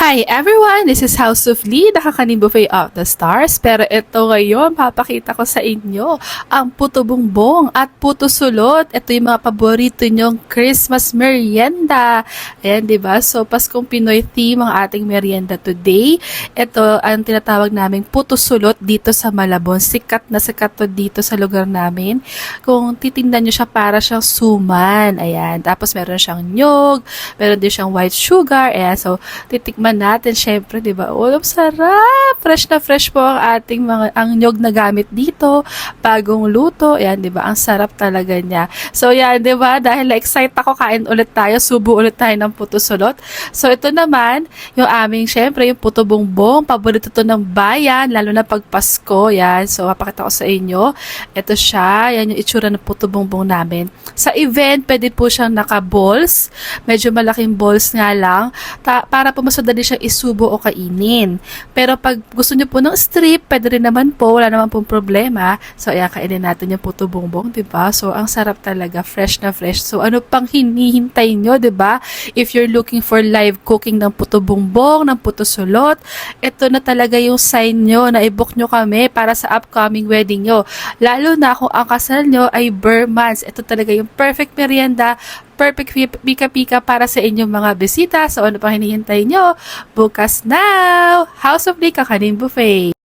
Hi everyone! This is House of Lee, nakakaning buffet of the stars. Pero ito ngayon, papakita ko sa inyo ang puto bongbong at puto sulot. Ito yung mga paborito nyong Christmas merienda. Ayan, diba? So, Paskong Pinoy theme ang ating merienda today. Ito ang tinatawag naming puto sulot dito sa Malabon. Sikat na sikat to dito sa lugar namin. Kung titingnan nyo siya, para siyang suman. Ayan. Tapos meron siyang nyog, meron din siyang white sugar. Ayan. So, titikman natin, syempre, di ba? Oh, ang sarap! Fresh na fresh po ang ating ang nyog na gamit dito. Bagong luto. Ayan, di ba? Ang sarap talaga niya. So, yan, di ba? Dahil na-excite ako, kain ulit tayo. Subo ulit tayo ng puto sulot. So, ito naman, yung aming, syempre, yung puto bongbong. Paborito to ng bayan, lalo na pag Pasko. Yan. So, mapakita ko sa inyo. Ito siya. Yan yung itsura ng puto bongbong namin. Sa event, pwede po siyang naka-balls. Medyo malaking balls nga lang. Para po mas madali siyang isubo o kainin. Pero pag gusto nyo po ng strip, pwede rin naman po, wala naman pong problema. So, ayan, kainin natin yung puto bongbong, diba? So, ang sarap talaga, fresh na fresh. So, ano pang hinihintay nyo, diba? If you're looking for live cooking ng puto bongbong, ng puto sulot, ito na talaga yung sign nyo na i-book nyo kami para sa upcoming wedding nyo. Lalo na kung ang kasal nyo ay bare months. Ito talaga yung perfect merienda, perfect pika-pika para sa inyong mga bisita. So, ano pang hinihintay nyo? Bukas now! House of Lee Kakanin Buffet!